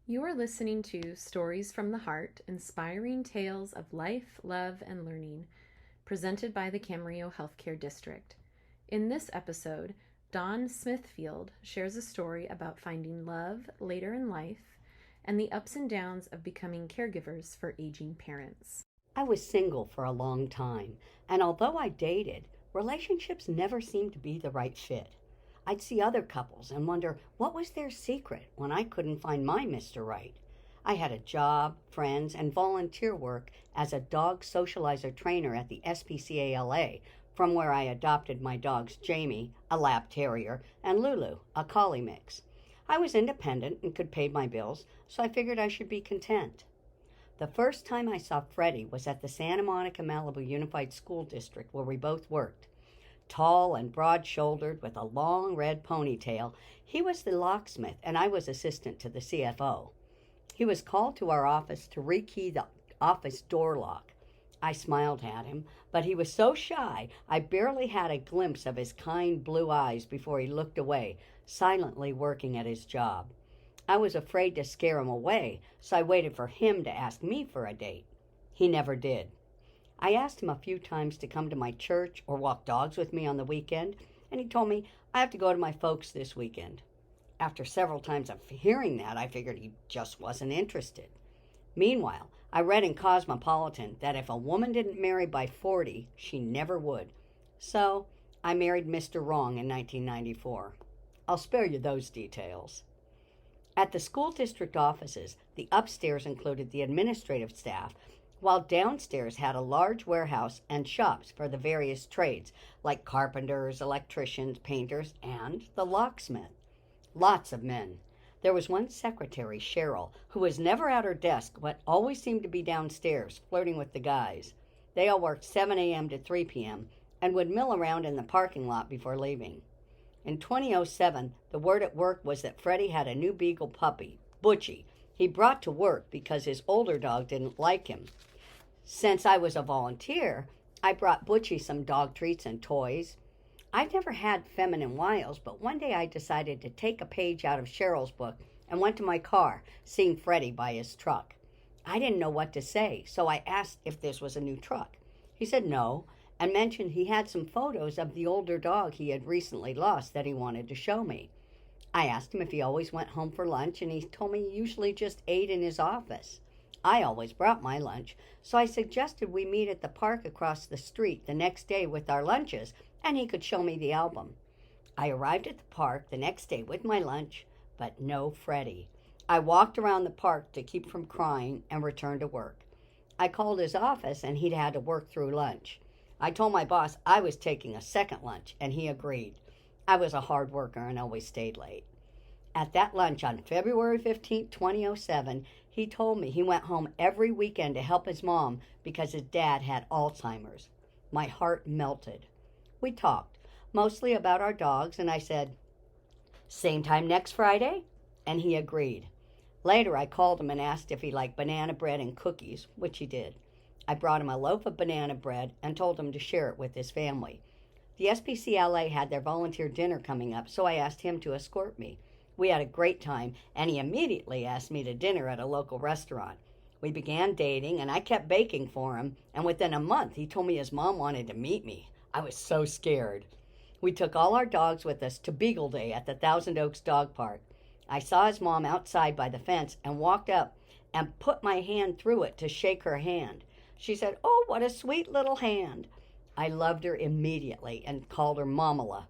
You are listening to Stories from the Heart, inspiring tales of life, love, and learning, presented by the Camarillo Healthcare District. In this episode, Dawn Smithfield shares a story about finding love later in life and the ups and downs of becoming caregivers for aging parents. I was single for a long time, and although I dated, relationships never seemed to be the right fit. I'd see other couples and wonder what was their secret when I couldn't find my Mr. Right. I had a job, friends, and volunteer work as a dog socializer trainer at the SPCA from where I adopted my dogs Jamie, a lab terrier, and Lulu, a collie mix. I was independent and could pay my bills, so I figured I should be content. The first time I saw Freddie was at the Santa Monica Malibu Unified School District where we both worked. Tall and broad-shouldered with a long red ponytail, he was the locksmith and I was assistant to the CFO. He was called to our office to rekey the office door lock. I smiled at him, but he was so shy I barely had a glimpse of his kind blue eyes before he looked away, silently working at his job. I was afraid to scare him away, so I waited for him to ask me for a date. He never did. I asked him a few times to come to my church or walk dogs with me on the weekend, and he told me I have to go to my folks this weekend. After several times of hearing that, I figured he just wasn't interested. Meanwhile, I read in Cosmopolitan that if a woman didn't marry by 40, she never would. So I married Mr. Wrong in 1994. I'll spare you those details. At the school district offices, the upstairs included the administrative staff, while downstairs had a large warehouse and shops for the various trades, like carpenters, electricians, painters, and the locksmith. Lots of men. There was one secretary, Cheryl, who was never at her desk but always seemed to be downstairs, flirting with the guys. They all worked 7 a.m. to 3 p.m. and would mill around in the parking lot before leaving. In 2007, the word at work was that Freddie had a new beagle puppy, Butchie, he brought to work because his older dog didn't like him. Since I was a volunteer, I brought Butchie some dog treats and toys. I've never had feminine wiles, but one day I decided to take a page out of Cheryl's book and went to my car, seeing Freddie by his truck. I didn't know what to say, so I asked if this was a new truck. He said no, and mentioned he had some photos of the older dog he had recently lost that he wanted to show me. I asked him if he always went home for lunch, and he told me he usually just ate in his office. I always brought my lunch, so I suggested we meet at the park across the street the next day with our lunches, and he could show me the album. I arrived at the park the next day with my lunch, but no Freddie. I walked around the park to keep from crying and returned to work. I called his office, and he'd had to work through lunch. I told my boss I was taking a second lunch, and he agreed. I was a hard worker and always stayed late. At that lunch on February 15, 2007, he told me he went home every weekend to help his mom because his dad had Alzheimer's. My heart melted. We talked, mostly about our dogs, and I said, "Same time next Friday?" And he agreed. Later, I called him and asked if he liked banana bread and cookies, which he did. I brought him a loaf of banana bread and told him to share it with his family. The SPCLA had their volunteer dinner coming up, so I asked him to escort me. We had a great time, and he immediately asked me to dinner at a local restaurant. We began dating, and I kept baking for him, and within a month, he told me his mom wanted to meet me. I was so scared. We took all our dogs with us to Beagle Day at the Thousand Oaks Dog Park. I saw his mom outside by the fence and walked up and put my hand through it to shake her hand. She said, "Oh, what a sweet little hand." I loved her immediately and called her Momala.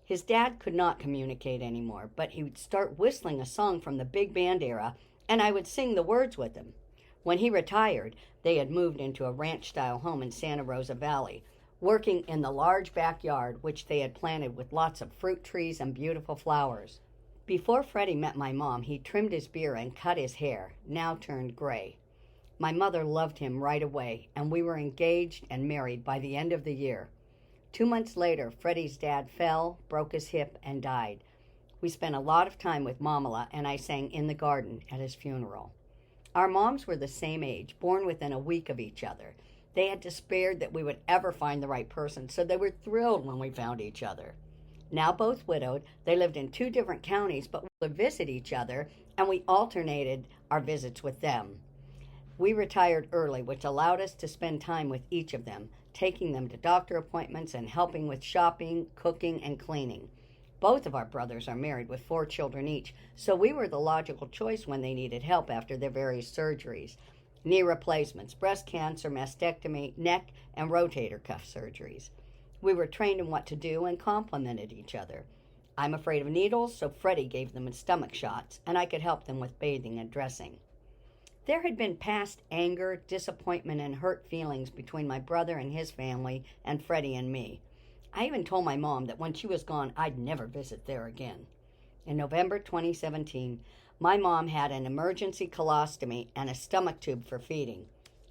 His dad could not communicate anymore, but he would start whistling a song from the big band era, and I would sing the words with him. When he retired, they had moved into a ranch-style home in Santa Rosa Valley, working in the large backyard, which they had planted with lots of fruit trees and beautiful flowers. Before Freddie met my mom, he trimmed his beard and cut his hair, now turned gray. My mother loved him right away, and we were engaged and married by the end of the year. 2 months later, Freddie's dad fell, broke his hip, and died. We spent a lot of time with Momala, and I sang "In the Garden" at his funeral. Our moms were the same age, born within a week of each other. They had despaired that we would ever find the right person, so they were thrilled when we found each other. Now both widowed, they lived in 2 different counties but would visit each other, and we alternated our visits with them. We retired early, which allowed us to spend time with each of them, taking them to doctor appointments and helping with shopping, cooking, and cleaning. Both of our brothers are married with 4 children each, so we were the logical choice when they needed help after their various surgeries: knee replacements, breast cancer, mastectomy, neck, and rotator cuff surgeries. We were trained in what to do and complemented each other. I'm afraid of needles, so Freddie gave them stomach shots, and I could help them with bathing and dressing. There had been past anger, disappointment, and hurt feelings between my brother and his family and Freddie and me. I even told my mom that when she was gone, I'd never visit there again. In November 2017, my mom had an emergency colostomy and a stomach tube for feeding.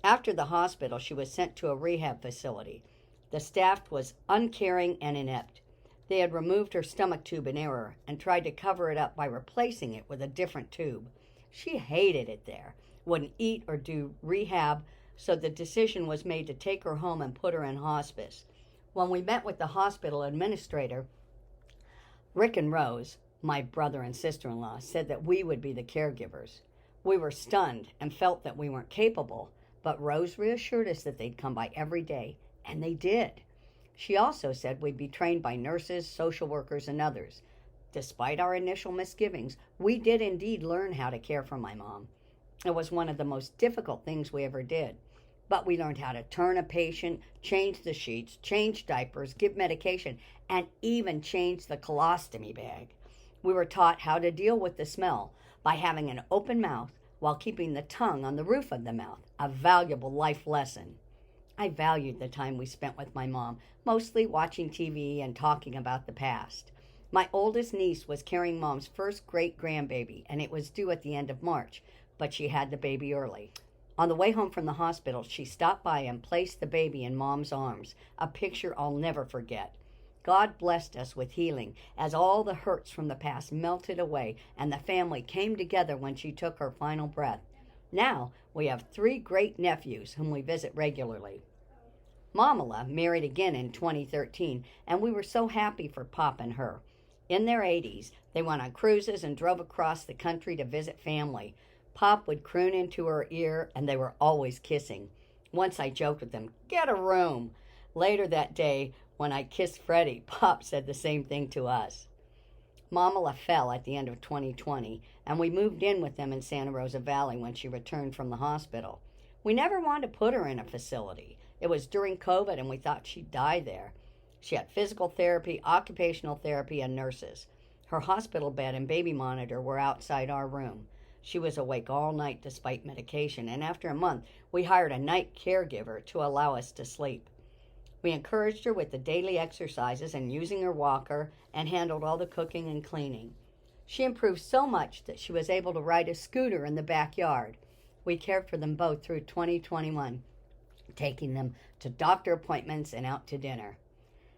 After the hospital, she was sent to a rehab facility. The staff was uncaring and inept. They had removed her stomach tube in error and tried to cover it up by replacing it with a different tube. She hated it there, wouldn't eat or do rehab, so the decision was made to take her home and put her in hospice. When we met with the hospital administrator, Rick and Rose, my brother and sister-in-law, said that we would be the caregivers. We were stunned and felt that we weren't capable, but Rose reassured us that they'd come by every day, and they did. She also said we'd be trained by nurses, social workers, and others. Despite our initial misgivings, we did indeed learn how to care for my mom. It was one of the most difficult things we ever did. But we learned how to turn a patient, change the sheets, change diapers, give medication, and even change the colostomy bag. We were taught how to deal with the smell by having an open mouth while keeping the tongue on the roof of the mouth, a valuable life lesson. I valued the time we spent with my mom, mostly watching TV and talking about the past. My oldest niece was carrying Mom's first great-grandbaby, and it was due at the end of March, but she had the baby early. On the way home from the hospital, she stopped by and placed the baby in Mom's arms, a picture I'll never forget. God blessed us with healing as all the hurts from the past melted away and the family came together when she took her final breath. Now we have 3 great nephews whom we visit regularly. Mamala married again in 2013, and we were so happy for Pop and her. In their 80s, they went on cruises and drove across the country to visit family. Pop would croon into her ear, and they were always kissing. Once I joked with them, "Get a room." Later that day, when I kissed Freddie, Pop said the same thing to us. Mamala fell at the end of 2020, and we moved in with them in Santa Rosa Valley when she returned from the hospital. We never wanted to put her in a facility. It was during COVID, and we thought she'd die there. She had physical therapy, occupational therapy, and nurses. Her hospital bed and baby monitor were outside our room. She was awake all night despite medication, and after a month, we hired a night caregiver to allow us to sleep. We encouraged her with the daily exercises and using her walker and handled all the cooking and cleaning. She improved so much that she was able to ride a scooter in the backyard. We cared for them both through 2021, taking them to doctor appointments and out to dinner.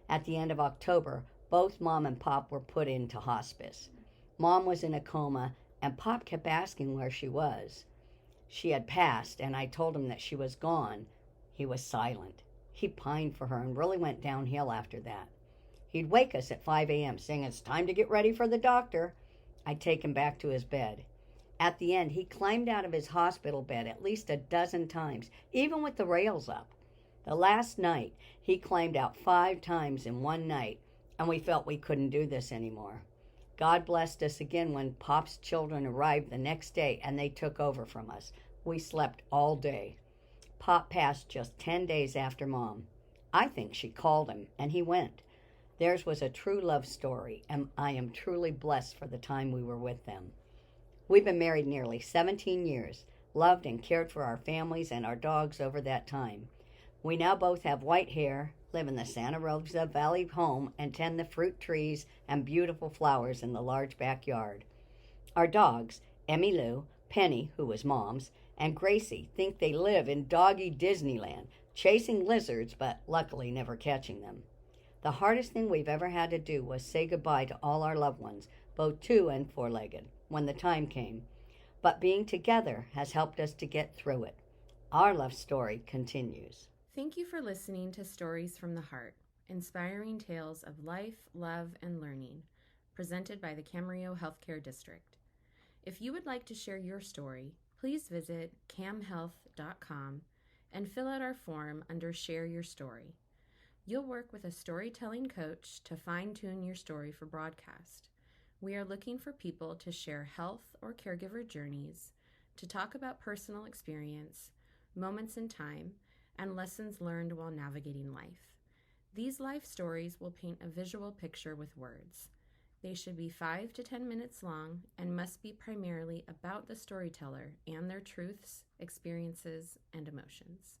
At the end of October, both Mom and Pop were put into hospice. Mom was in a coma, and Pop kept asking where she was. She had passed, and I told him that she was gone. He was silent. He pined for her and really went downhill after that. He'd wake us at 5 a.m. saying it's time to get ready for the doctor. I'd take him back to his bed. At the end, he climbed out of his hospital bed at least a dozen times, even with the rails up. The last night, he climbed out 5 times in one night, and we felt we couldn't do this anymore. God blessed us again when Pop's children arrived the next day and they took over from us. We slept all day. Pop passed just 10 days after Mom. I think she called him, and he went. Theirs was a true love story, and I am truly blessed for the time we were with them. We've been married nearly 17 years, loved and cared for our families and our dogs over that time. We now both have white hair, live in the Santa Rosa Valley home, and tend the fruit trees and beautiful flowers in the large backyard. Our dogs, Emmy Lou, Penny, who was Mom's, and Gracie, think they live in doggy Disneyland, chasing lizards, but luckily never catching them. The hardest thing we've ever had to do was say goodbye to all our loved ones, both 2- and 4-legged, when the time came. But being together has helped us to get through it. Our love story continues. Thank you for listening to Stories from the Heart, inspiring tales of life, love, and learning, presented by the Camarillo Healthcare District. If you would like to share your story, please visit camhealth.com and fill out our form under Share Your Story. You'll work with a storytelling coach to fine-tune your story for broadcast. We are looking for people to share health or caregiver journeys, to talk about personal experience, moments in time, and lessons learned while navigating life. These life stories will paint a visual picture with words. They should be 5 to 10 minutes long and must be primarily about the storyteller and their truths, experiences, and emotions.